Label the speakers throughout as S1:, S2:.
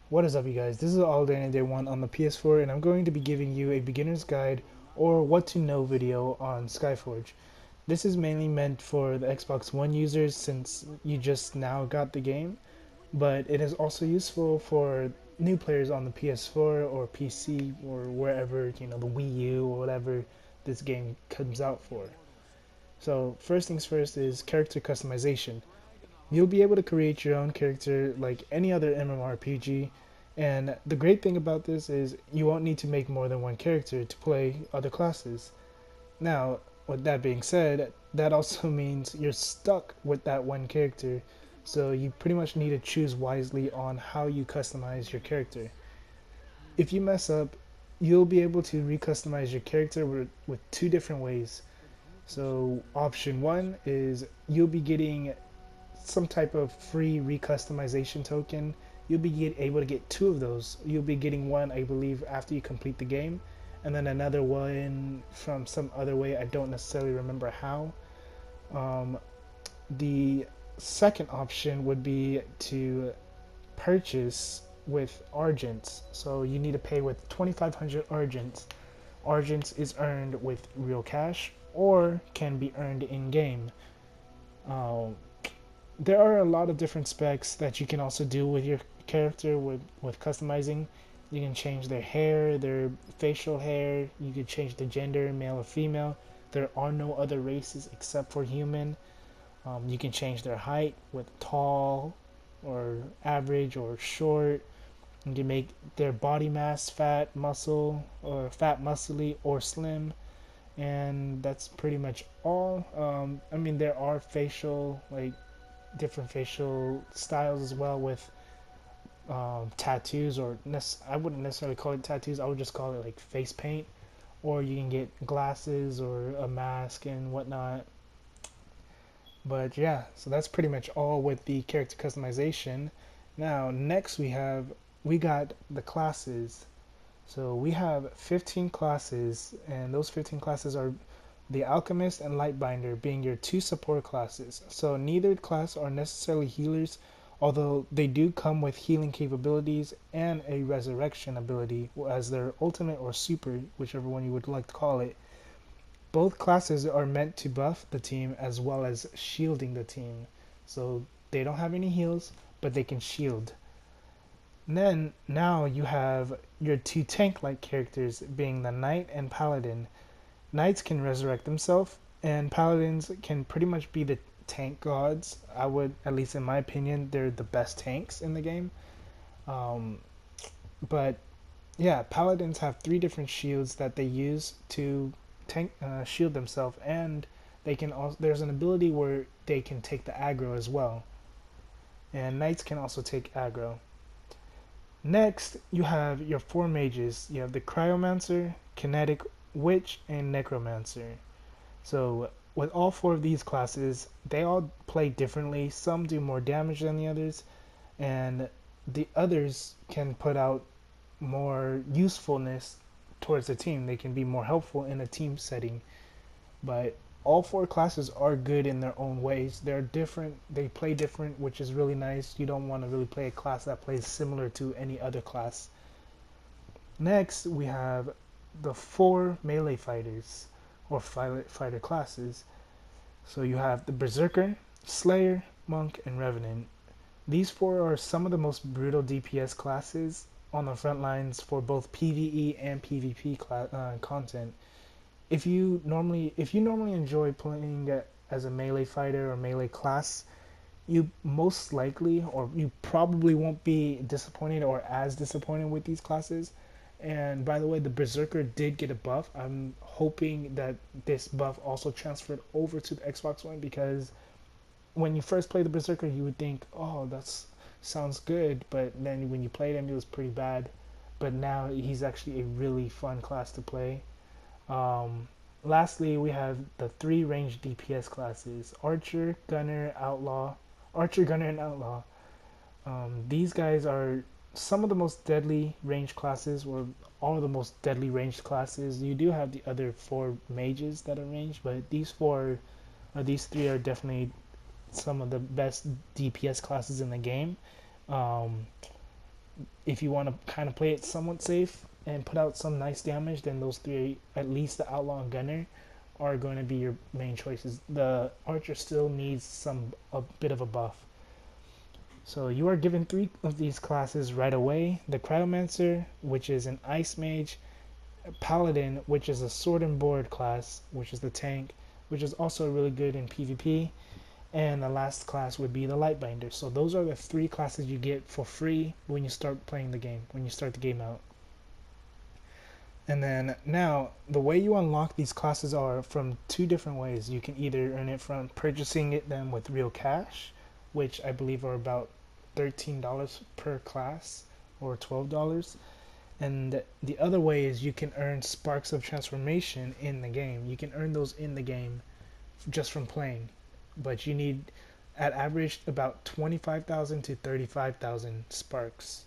S1: What is up, you guys? This is All Day and Day 1 on the PS4, and I'm going to be giving you a beginner's guide or what to know video on Skyforge. This is mainly meant for the Xbox One users since you just now got the game, but it is also useful for new players on the PS4 or PC or wherever, the Wii U or whatever this game comes out for. So, first things first is character customization. You'll be able to create your own character like any other MMORPG. And the great thing about this is you won't need to make more than one character to play other classes. Now, with that being said, that also means you're stuck with that one character. So you pretty much need to choose wisely on how you customize your character. If you mess up, you'll be able to recustomize your character with two different ways. So option one is you'll be getting some type of free recustomization token. You'll be able to get two of those. You'll be getting one, I believe, after you complete the game, and then another one from some other way. I don't necessarily remember how. Um, the second option would be to purchase with Argents. So you need to pay with 2,500 Argents. Argents is earned with real cash or can be earned in game. Um, there are a lot of different specs that you can also do with your character with customizing. You can change their hair, their facial hair. You can change the gender, male or female. There are no other races except for human. You can change their height with tall or average or short. You can make their body mass fat, muscle, or fat, muscly, or slim. And that's pretty much all. I mean, there are facial, like different facial styles as well with tattoos, or I wouldn't necessarily call it tattoos. I would just call it like face paint, or you can get glasses or a mask and whatnot. But yeah, so that's pretty much all with the character customization. Now next we got the classes. So we have 15 classes, and those 15 classes are the Alchemist and Lightbinder being your two support classes. So neither class are necessarily healers, although they do come with healing capabilities and a resurrection ability as their ultimate or super, whichever one you would like to call it. Both classes are meant to buff the team as well as shielding the team. So they don't have any heals, but they can shield. And then now you have your two tank-like characters being the Knight and Paladin. Knights can resurrect themselves, and paladins can pretty much be the tank gods. I would, at least in my opinion, they're the best tanks in the game. Um, but yeah, paladins have three different shields that they use to tank shield themselves, and they can also, there's an ability where they can take the aggro as well. And knights can also take aggro. Next, you have your four mages. You have the Cryomancer, Kinetic, Witch, and Necromancer. So with all four of these classes, they all play differently. Some do more damage than the others, and the others can put out more usefulness towards the team. They can be more helpful in a team setting. But all four classes are good in their own ways. They're different. They play different, which is really nice. You don't want to really play a class that plays similar to any other class. Next, we have the four melee fighters or fighter classes. So you have the Berserker, Slayer, Monk, and Revenant. These four are some of the most brutal DPS classes on the front lines for both PvE and PvP content. If you normally enjoy playing as a melee fighter or melee class, you most likely or you probably won't be disappointed or as disappointed with these classes. And by the way, the Berserker did get a buff. I'm hoping that this buff also transferred over to the Xbox One, because when you first play the Berserker, you would think, oh, that's sounds good, but then when you played him, it was pretty bad. But now he's actually a really fun class to play. Um, Lastly, we have the three ranged DPS classes: Archer, Gunner, Outlaw. Archer, Gunner, and Outlaw. These guys are some of the most deadly ranged classes, or all of the most deadly ranged classes. You do have the other four mages that are ranged, but these three are definitely some of the best DPS classes in the game. Um, if you want to kind of play it somewhat safe and put out some nice damage, then those three, at least the Outlaw and Gunner, are going to be your main choices. The Archer still needs a bit of a buff. So you are given 3 of these classes right away. The Cryomancer, which is an Ice Mage, Paladin, which is a Sword and Board class, which is the tank, which is also really good in PvP, and the last class would be the Lightbinder. So those are the 3 classes you get for free when you start playing the game, when you start the game out. And then now, the way you unlock these classes are from 2 different ways. You can either earn it from purchasing them with real cash, which I believe are about $13 per class, or $12. And the other way is you can earn Sparks of Transformation in the game. You can earn those in the game just from playing. But you need, at average, about 25,000 to 35,000 Sparks.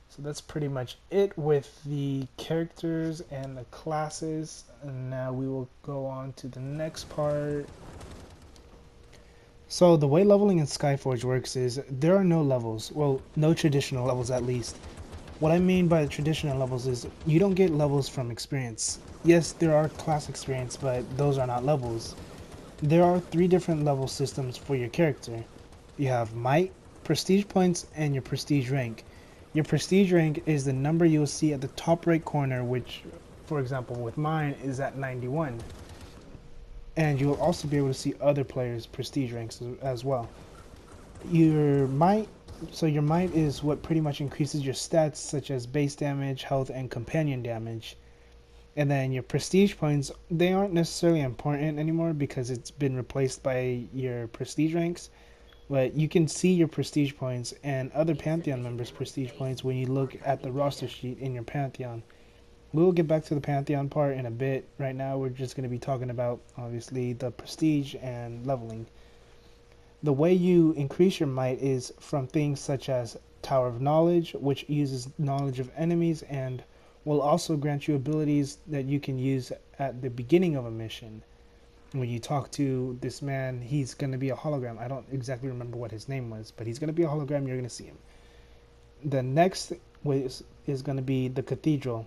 S1: So that's pretty much it with the characters and the classes. And now we will go on to the next part. So the way leveling in Skyforge works is there are no levels. Well, no traditional levels at least. What I mean by the traditional levels is you don't get levels from experience. Yes, there are class experience, but those are not levels. There are 3 different level systems for your character. You have Might, Prestige Points, and your Prestige Rank. Your Prestige Rank is the number you'll see at the top right corner, which, for example, with mine is at 91. And you will also be able to see other players' Prestige ranks as well. Your Might is what pretty much increases your stats, such as base damage, health, and companion damage. And then your Prestige Points, they aren't necessarily important anymore because it's been replaced by your Prestige ranks. But you can see your Prestige Points and other Pantheon members' Prestige Points when you look at the roster sheet in your Pantheon. We'll get back to the Pantheon part in a bit. Right now we're just going to be talking about, obviously, the Prestige and leveling. The way you increase your might is from things such as Tower of Knowledge, which uses knowledge of enemies and will also grant you abilities that you can use at the beginning of a mission. When you talk to this man, he's going to be a hologram. I don't exactly remember what his name was, but he's going to be a hologram. You're going to see him. The next is going to be the Cathedral,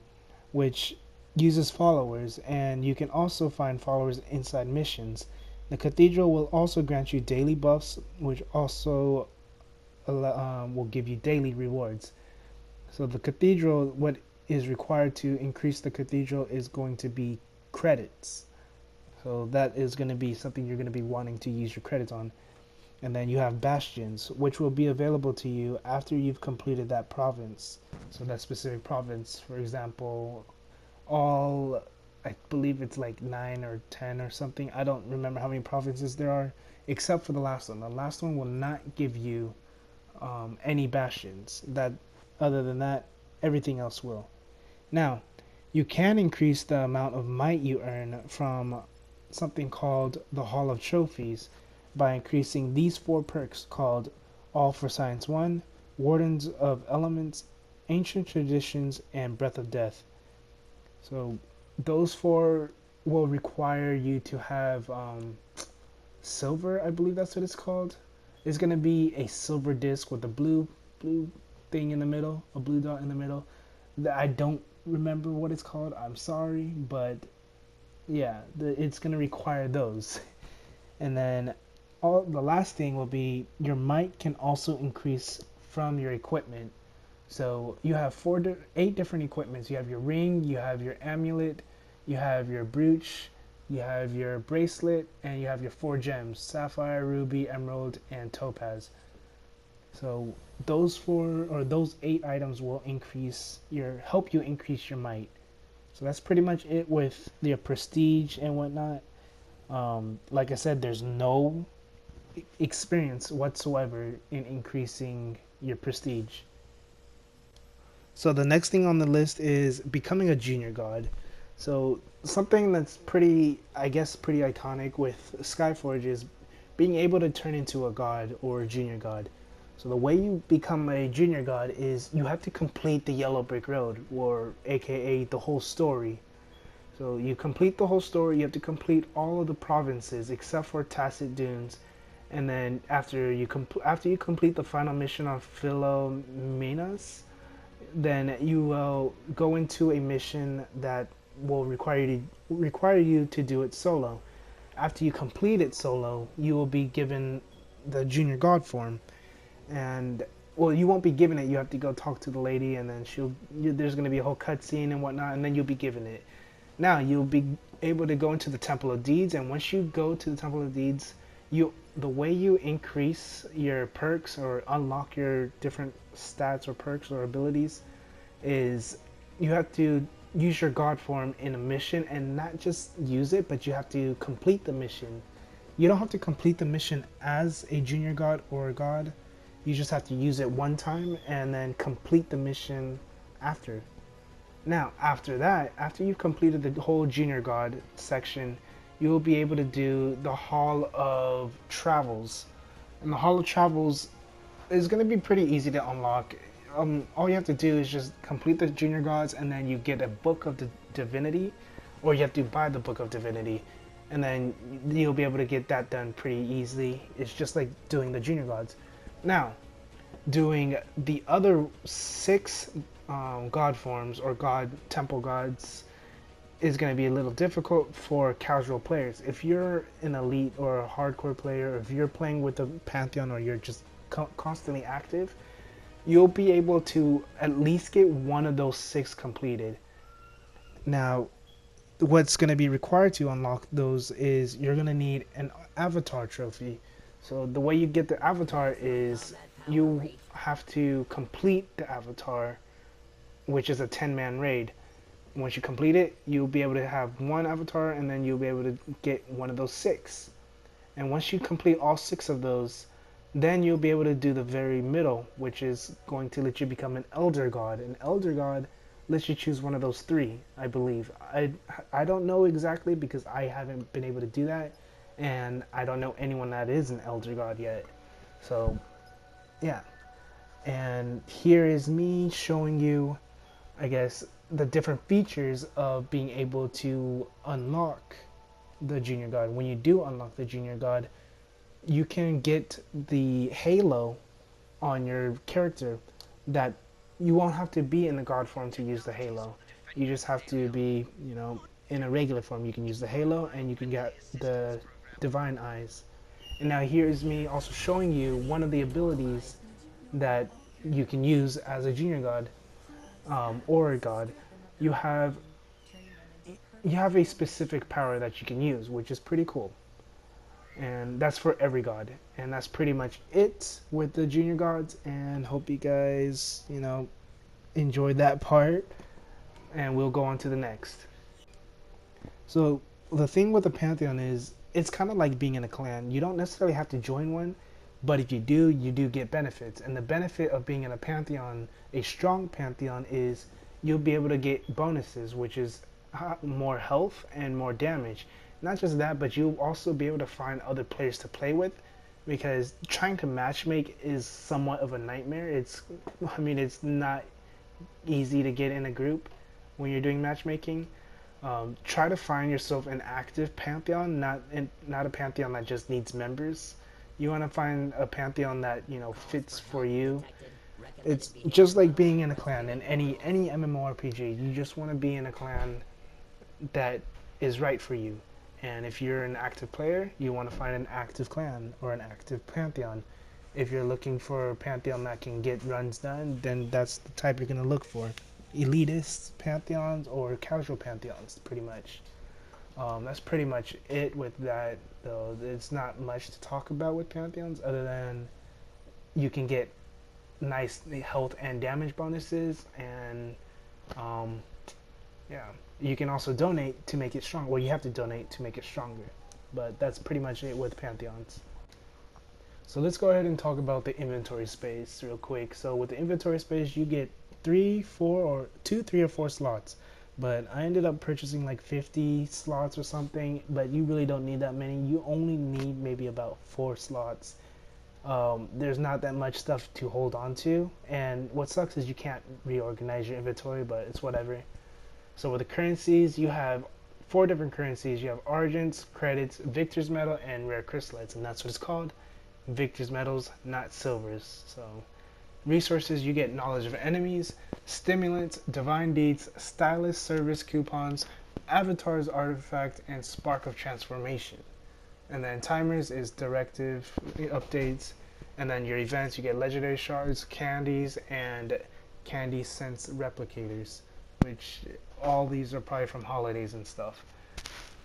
S1: which uses followers, and you can also find followers inside missions. The Cathedral will also grant you daily buffs, which also will give you daily rewards. So the Cathedral, what is required to increase the Cathedral is going to be credits. So that is going to be something you're going to be wanting to use your credits on. And then you have Bastions, which will be available to you after you've completed that province. So that specific province, for example, I believe it's like 9 or 10 or something. I don't remember how many provinces there are, except for the last one. The last one will not give you any Bastions. Other than that, everything else will. Now, you can increase the amount of might you earn from something called the Hall of Trophies by increasing these 4 perks called All for Science 1, Wardens of Elements, Ancient Traditions, and Breath of Death. So those 4 will require you to have silver, I believe that's what it's called. It's going to be a silver disc with a blue thing in the middle, a blue dot in the middle. I don't remember what it's called, I'm sorry, but yeah, it's going to require those. And then the last thing will be your might can also increase from your equipment. So you have 8 different equipments. You have your ring, you have your amulet, you have your brooch, you have your bracelet, and you have your 4 gems: sapphire, ruby, emerald, and topaz. So those 8 items will help you increase your might. So that's pretty much it with your prestige and whatnot. Like I said, there's no experience whatsoever in increasing your prestige. So the next thing on the list is becoming a junior god. So something that's pretty iconic with Skyforge is being able to turn into a god or a junior god. So the way you become a junior god is you have to complete the Yellow Brick Road, or aka the whole story. So you complete the whole story, you have to complete all of the provinces except for Tacet Dunes, And then after you complete the final mission on Philomenas, then you will go into a mission that will require you to do it solo. After you complete it solo, you will be given the junior god form, and well, you won't be given it. You have to go talk to the lady, and then there's going to be a whole cutscene and whatnot, and then you'll be given it. Now you'll be able to go into the Temple of Deeds, and once you go to the Temple of Deeds, the way you increase your perks or unlock your different stats or perks or abilities is you have to use your god form in a mission, and not just use it, but you have to complete the mission. You don't have to complete the mission as a junior god or a god. You just have to use it one time and then complete the mission after. Now, after that, after you've completed the whole junior god section, you'll be able to do the Hall of Travels. And the Hall of Travels is going to be pretty easy to unlock. All you have to do is just complete the junior gods, and then you get a book of divinity, or you have to buy the book of divinity, and then you'll be able to get that done pretty easily. It's just like doing the junior gods. Now, doing the other 6 god forms or god temple gods is going to be a little difficult for casual players. If you're an elite or a hardcore player, or if you're playing with the Pantheon, or you're just constantly active, you'll be able to at least get one of those 6 completed. Now, what's going to be required to unlock those is you're going to need an avatar trophy. So the way you get the avatar is you have to complete the avatar, which is a 10-man raid. Once you complete it, you'll be able to have one avatar, and then you'll be able to get one of those 6. And once you complete all 6 of those, then you'll be able to do the very middle, which is going to let you become an elder god. An elder god lets you choose one of those 3, I believe. I don't know exactly, because I haven't been able to do that, and I don't know anyone that is an elder god yet. So yeah, and here is me showing you, I guess, the different features of being able to unlock the junior god. When you do unlock the junior god, you can get the halo on your character that you won't have to be in the god form to use the halo. You just have to be, in a regular form. You can use the halo, and you can get the divine eyes. And now here's me also showing you one of the abilities that you can use as a junior god, or a god. You have a specific power that you can use, which is pretty cool. And that's for every god. And that's pretty much it with the junior gods. And hope you guys, enjoyed that part. And we'll go on to the next. So the thing with the Pantheon is, it's kind of like being in a clan. You don't necessarily have to join one, but if you do, you do get benefits. And the benefit of being in a Pantheon, a strong Pantheon, is you'll be able to get bonuses, which is more health and more damage. Not just that, but you'll also be able to find other players to play with, because trying to matchmake is somewhat of a nightmare. It's not easy to get in a group when you're doing matchmaking. Try to find yourself an active Pantheon, not a Pantheon that just needs members. You want to find a Pantheon that fits for you. It's just like being in a clan in any MMORPG. You just want to be in a clan that is right for you. And if you're an active player, you want to find an active clan or an active Pantheon. If you're looking for a Pantheon that can get runs done, then that's the type you're going to look for. Elitist Pantheons or casual Pantheons, pretty much. That's pretty much it with that, though. It's not much to talk about with Pantheons, other than you can get nice health and damage bonuses, and yeah, you can also donate to make it strong. Well, you have to donate to make it stronger, but that's pretty much it with Pantheons. So let's go ahead and talk about the inventory space real quick. So with the inventory space, you get 3, 4 or 4 slots, but I ended up purchasing like 50 slots or something. But you really don't need that many. You only need maybe about 4 slots. There's not that much stuff to hold on to, and what sucks is you can't reorganize your inventory, but it's whatever. So with the currencies, you have 4 different currencies. You have Argents, Credits, Victor's Medal, and Rare Chrysalites, and that's what it's called. victor's medals, not silvers. So resources, you get knowledge of enemies, stimulants, divine deeds, stylist service coupons, avatar's artifact, and spark of transformation. And then timers is directive updates. And then your events, you get legendary shards, candies, and candy sense replicators, which all these are probably from holidays and stuff.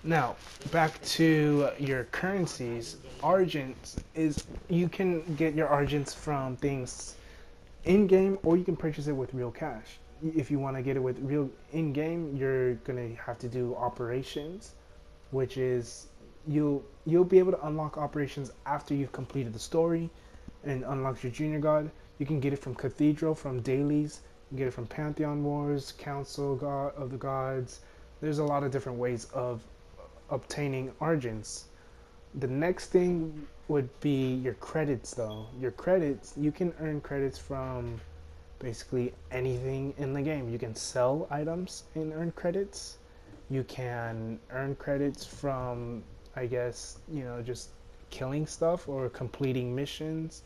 S1: Now, back to your currencies. Argents is, you can get your argents from things in-game, or you can purchase it with real cash. If you want to get it with real in-game, you're going to have to do operations, which is you'll be able to unlock operations after you've completed the story and unlock your junior god. You can get it from Cathedral, from dailies. You can get it from Pantheon Wars, Council God of the Gods. There's a lot of different ways of obtaining argents. The next thing would be your credits, though. Your credits, you can earn credits from basically anything in the game. You can sell items and earn credits. You can earn credits from, I guess, just killing stuff or completing missions.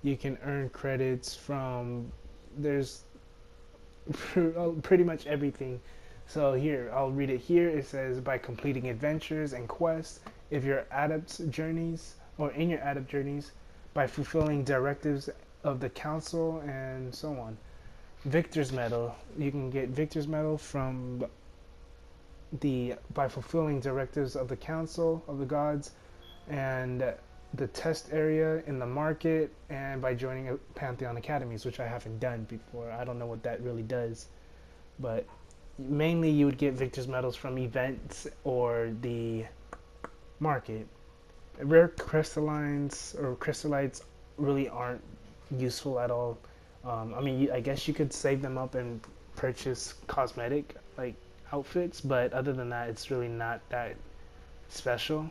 S1: You can earn credits from, there's pretty much everything. So here, I'll read it here. It says, by completing adventures and quests, if your adept journeys, or in your adept journeys, by fulfilling directives of the council, and so on. Victor's medal, you can get Victor's medal from by fulfilling directives of the council of the gods, and the test area in the market, and by joining Pantheon academies, which I haven't done before. I don't know what that really does, but mainly you would get Victor's medals from events or the market. Rare crystallines or crystallites really aren't useful at all. I mean, I guess you could save them up and purchase cosmetic like outfits, but other than that, it's really not that special.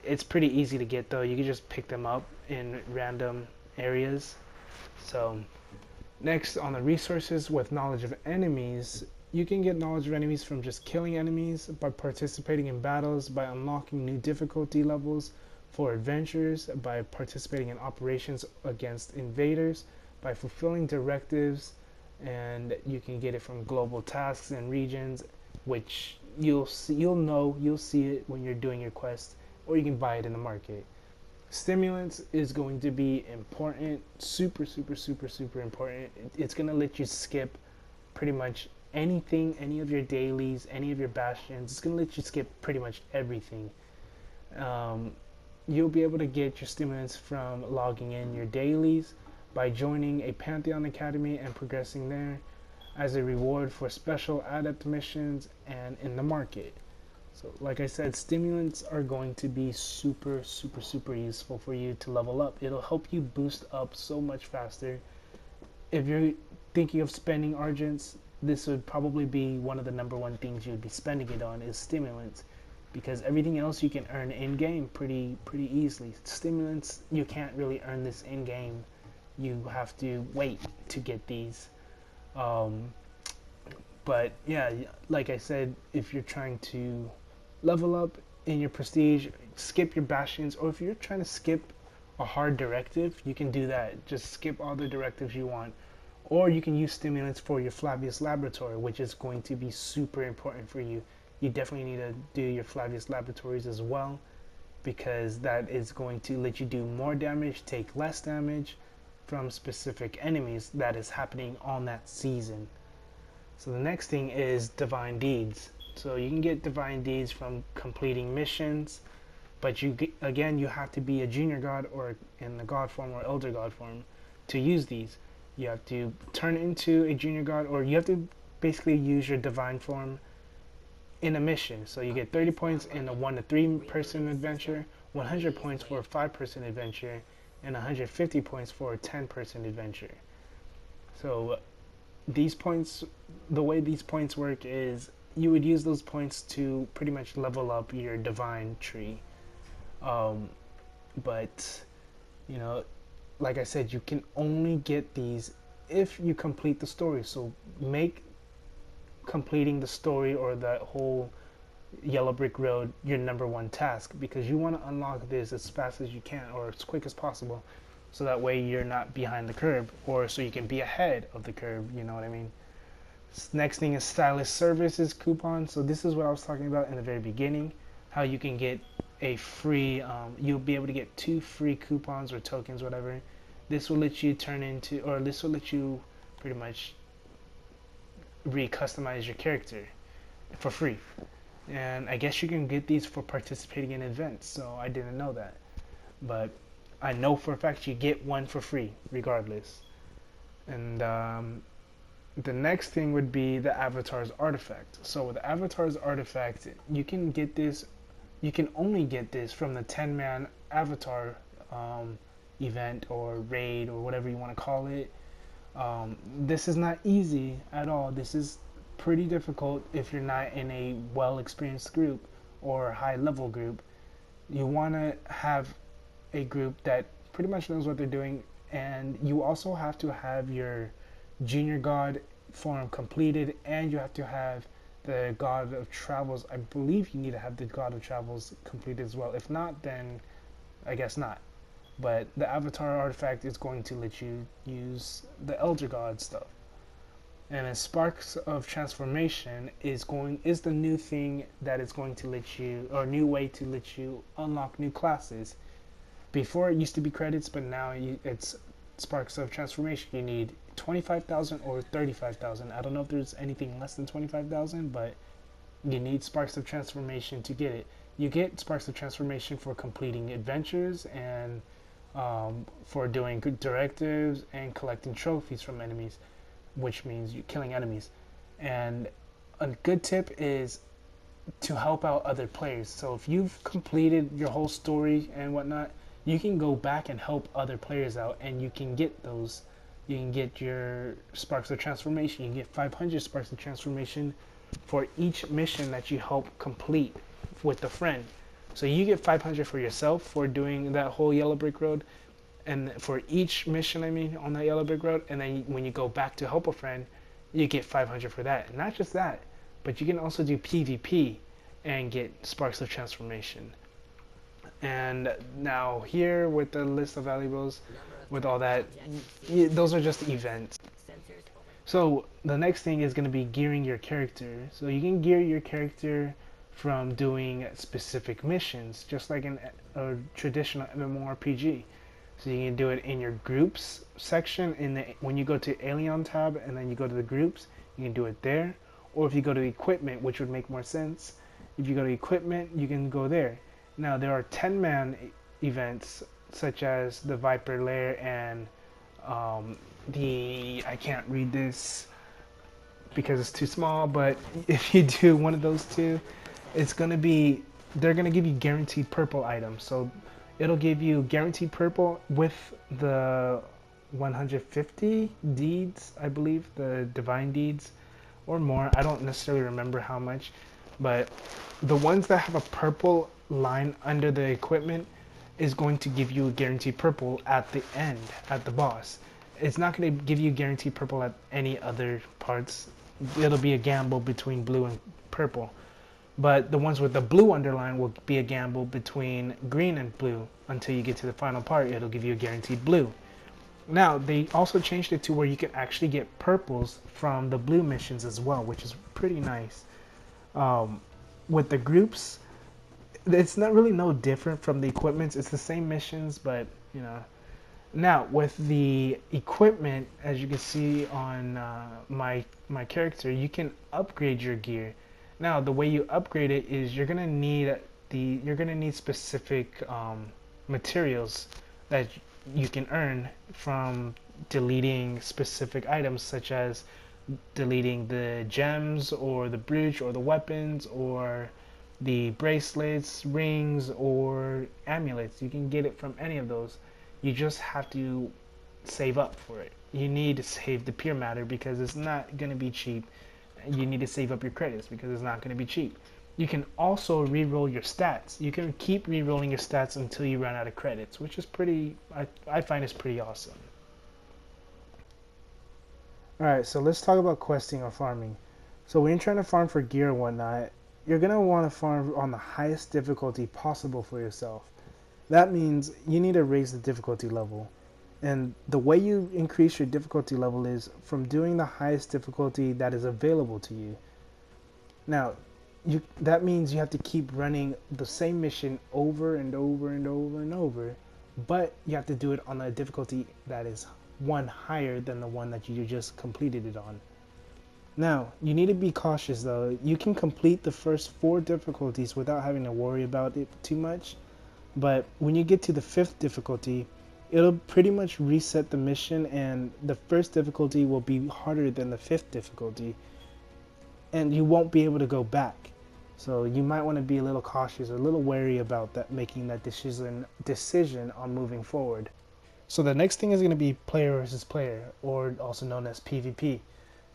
S1: It's pretty easy to get, though. You can just pick them up in random areas. So next, on the resources with knowledge of enemies, you can get knowledge of enemies from just killing enemies, by participating in battles, by unlocking new difficulty levels for adventures, by participating in operations against invaders, by fulfilling directives, and you can get it from global tasks and regions, which you'll see it when you're doing your quest, or you can buy it in the market. Stimulants is going to be important, super important. It's going to let you skip pretty much anything, any of your dailies, any of your bastions. It's going to let you skip pretty much everything. You'll be able to get your stimulants from logging in your dailies, by joining a Pantheon Academy and progressing there, as a reward for special adept missions, and in the market. So like I said, stimulants are going to be super useful for you to level up. It'll help you boost up so much faster. If you're thinking of spending argents, this would probably be one of the number one things you would be spending it on, is stimulants, because everything else you can earn in game pretty easily. Stimulants, you can't really earn this in game. You have to wait to get these. But yeah, like I said, if you're trying to level up in your prestige, skip your bastions, or if you're trying to skip a hard directive, you can do that. Just skip all the directives you want. Or you can use stimulants for your Flavius Laboratory, which is going to be super important for you. You definitely need to do your Flavius Laboratories as well, because that is going to let you do more damage, take less damage from specific enemies that is happening on that season. So the next thing is Divine Deeds. So you can get Divine Deeds from completing missions, but you have to be a Junior God or in the God form or Elder God form to use these. You have to turn into a Junior God, or you have to basically use your Divine form in a mission. So you get 30 points in a 1 to 3 person adventure, 100 points for a 5 person adventure, and 150 points for a 10 person adventure. So these points, the way these points work is you would use those points to pretty much level up your divine tree. But like I said, you can only get these if you complete the story. So make completing the story or that whole yellow brick road your number one task, because you want to unlock this as fast as you can or as quick as possible, so that way you're not behind the curve, or so you can be ahead of the curve, you know what I mean. Next thing is stylist services coupon. So this is what I was talking about in the very beginning, how you can get a free you'll be able to get 2 free coupons or tokens, whatever. This will let you turn into, or this will let you pretty much re-customize your character for free. And I guess you can get these for participating in events, so I didn't know that, but I know for a fact you get one for free regardless. And the next thing would be the avatar's artifact. So with the avatar's artifact, you can get this, you can only get this from the 10-man avatar event or raid or whatever you want to call it. This is not easy at all. This is pretty difficult if you're not in a well-experienced group or high-level group. You want to have a group that pretty much knows what they're doing, and you also have to have your junior god form completed, and you have to have the god of travels. I believe you need to have the god of travels completed as well. If not, then I guess not. But the avatar artifact is going to let you use the elder god stuff. And then sparks of transformation is the new thing that is going to let you, or new way to let you unlock new classes. Before it used to be credits, but now it's sparks of transformation. You need 25,000 or 35,000. I don't know if there's anything less than 25,000, but you need sparks of transformation to get it. You get sparks of transformation for completing adventures and for doing good directives and collecting trophies from enemies, which means you're killing enemies. And a good tip is to help out other players. So if you've completed your whole story and whatnot, you can go back and help other players out, and you can get those. You can get your sparks of transformation. You can get 500 sparks of transformation for each mission that you help complete with a friend. So you get 500 for yourself for doing that whole yellow brick road, and for each mission, I mean, on that yellow brick road. And then when you go back to help a friend, you get 500 for that. And not just that, but you can also do PvP and get sparks of transformation. And now here with the list of valuables, with all that, those are just events. So the next thing is going to be gearing your character. So you can gear your character from doing specific missions, just like in a traditional MMORPG. So you can do it in your groups section when you go to Alien tab, and then you go to the groups, you can do it there. Or if you go to equipment, which would make more sense, if you go to equipment, you can go there. Now there are 10-man events such as the Viper Lair and I can't read this because it's too small, but if you do one of those two, they're gonna give you guaranteed purple items. So it'll give you guaranteed purple with the 150 deeds, I believe, the divine deeds, or more. I don't necessarily remember how much, but the ones that have a purple line under the equipment is going to give you a guaranteed purple at the end, at the boss. It's not going to give you guaranteed purple at any other parts. It'll be a gamble between blue and purple. But the ones with the blue underline will be a gamble between green and blue until you get to the final part. It'll give you a guaranteed blue. Now, they also changed it to where you can actually get purples from the blue missions as well, which is pretty nice. With the groups, it's not really no different from the equipments. It's the same missions, but you know. Now with the equipment, as you can see on my character, you can upgrade your gear. Now the way you upgrade it is you're gonna need specific materials that you can earn from deleting specific items, such as deleting the gems or the brooch or the weapons or the bracelets, rings, or amulets. You can get it from any of those. You just have to save up for it. You need to save the pure matter because it's not going to be cheap. You need to save up your credits because it's not going to be cheap. You can also re-roll your stats. You can keep re-rolling your stats until you run out of credits, which is I find is pretty awesome. Alright, so let's talk about questing or farming. So when you're trying to farm for gear and whatnot, you're going to want to farm on the highest difficulty possible for yourself. That means you need to raise the difficulty level. And the way you increase your difficulty level is from doing the highest difficulty that is available to you. Now, that means you have to keep running the same mission over and over and over and over, but you have to do it on a difficulty that is one higher than the one that you just completed it on. Now, you need to be cautious though. You can complete the first 4 difficulties without having to worry about it too much, but when you get to the 5th difficulty, it'll pretty much reset the mission, and the first difficulty will be harder than the 5th difficulty, and you won't be able to go back. So you might want to be a little cautious, a little wary about that, making that decision on moving forward. So the next thing is going to be player versus player, or also known as PvP.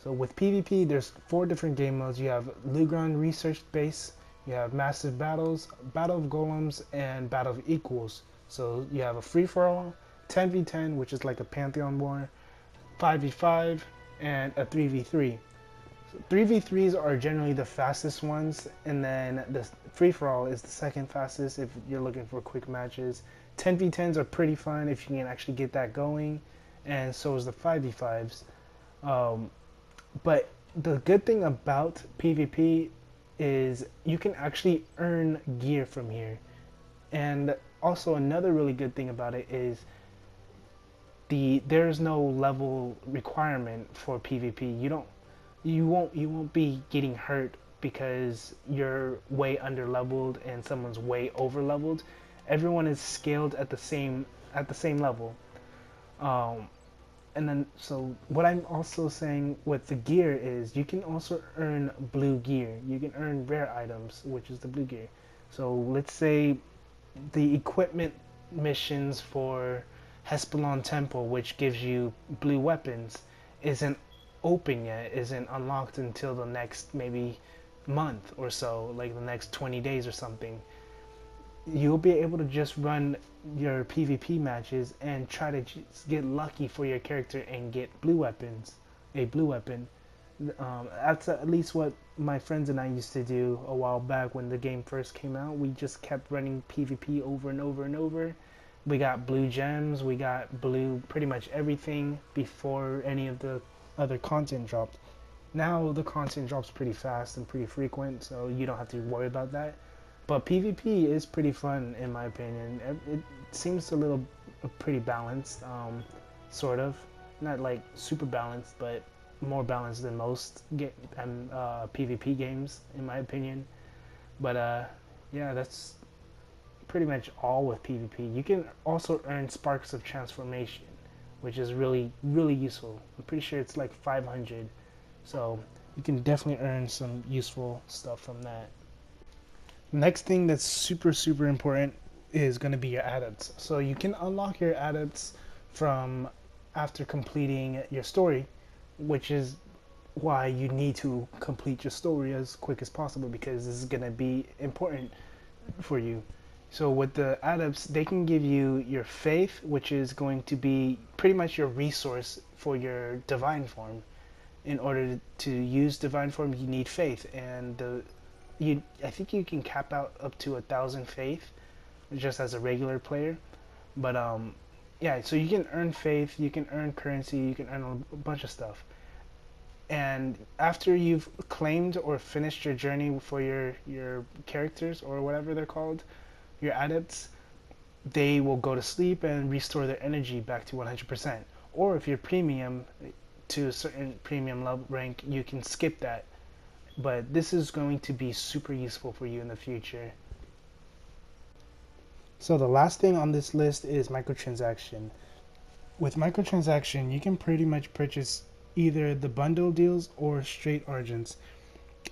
S1: So with PvP, there's 4 different game modes. You have Lugron Research Base, you have Massive Battles, Battle of Golems, and Battle of Equals. So you have a free-for-all, 10v10, which is like a Pantheon war, 5v5, and a 3v3. 3v3s are generally the fastest ones, and then the free-for-all is the second fastest if you're looking for quick matches. 10v10s are pretty fun if you can actually get that going, and so is the 5v5s. But the good thing about PvP is you can actually earn gear from here. And also another really good thing about it is there's no level requirement for PvP. You won't be getting hurt because you're way under leveled and someone's way over leveled. Everyone is scaled at the same level. And then, so what I'm also saying with the gear is you can also earn blue gear. You can earn rare items, which is the blue gear. So let's say the equipment missions for Hespelon Temple, which gives you blue weapons, isn't open yet, isn't unlocked until the next maybe month or so, like the next 20 days or something. You'll be able to just run your PvP matches and try to just get lucky for your character and get blue weapons, a blue weapon. That's at least what my friends and I used to do a while back when the game first came out. We just kept running PvP over and over and over. We got blue gems, we got blue pretty much everything before any of the other content dropped. Now the content drops pretty fast and pretty frequent, so you don't have to worry about that. But PvP is pretty fun in my opinion. It seems pretty balanced, sort of. Not like super balanced, but more balanced than most PvP games in my opinion. But yeah, that's pretty much all with PvP. You can also earn Sparks of Transformation, which is really, really useful. I'm pretty sure it's like 500. So you can definitely earn some useful stuff from that. Next thing that's super, super important is going to be your adepts. So you can unlock your adepts from after completing your story, which is why you need to complete your story as quick as possible, because this is going to be important for you. So with the adepts, they can give you your faith, which is going to be pretty much your resource for your divine form. In order to use divine form, you need faith, and I think you can cap out up to 1,000 faith just as a regular player. But yeah, so you can earn faith, you can earn currency, you can earn a bunch of stuff. And after you've claimed or finished your journey for your characters, or whatever they're called, your adepts, they will go to sleep and restore their energy back to 100%. Or if you're premium to a certain premium level rank, you can skip that. But this is going to be super useful for you in the future. So the last thing on this list is microtransaction. With microtransaction, you can pretty much purchase either the bundle deals or straight argents.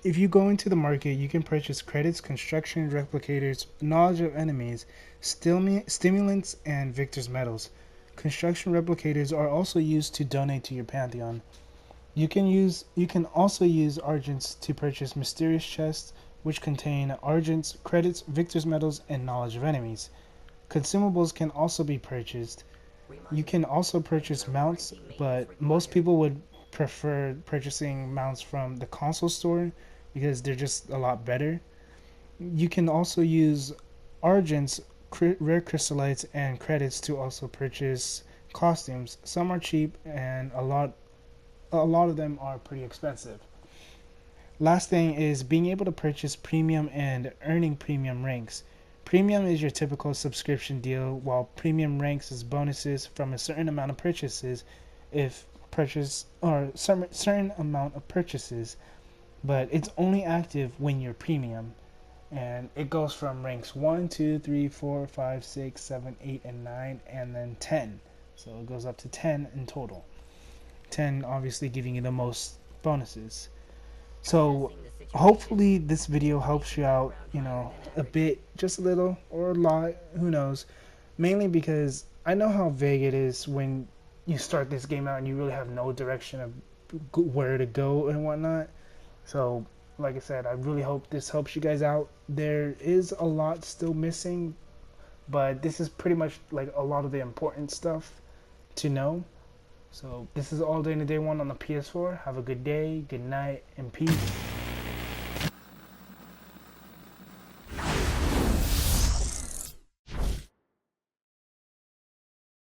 S1: If you go into the market, you can purchase credits, construction replicators, knowledge of enemies, stimulants, and victor's medals. Construction replicators are also used to donate to your Pantheon. You can also use argents to purchase mysterious chests, which contain argents, credits, victor's medals, and knowledge of enemies. Consumables can also be purchased. You can also purchase mounts, but most people would prefer purchasing mounts from the console store because they're just a lot better. you can also use Argents, rare crystallites, and credits to also purchase costumes. Some are cheap, and a lot of them are pretty expensive. Last thing is being able to purchase premium and earning premium ranks. Premium is your typical subscription deal, while premium ranks is bonuses from a certain amount of purchases, if purchase or certain amount of purchases, but it's only active when you're premium. And it goes from ranks 1, 2, 3, 4, 5, 6, 7, 8, and 9, and then 10. So it goes up to 10 in total. 10 obviously giving you the most bonuses. So hopefully this video helps you out, a bit, just a little, or a lot, who knows. Mainly because I know how vague it is when you start this game out and you really have no direction of where to go and whatnot. So like I said, I really hope this helps you guys out. There is a lot still missing, but this is pretty much like a lot of the important stuff to know. So this is all day in the day one on the PS4. Have a good day, good night, and peace.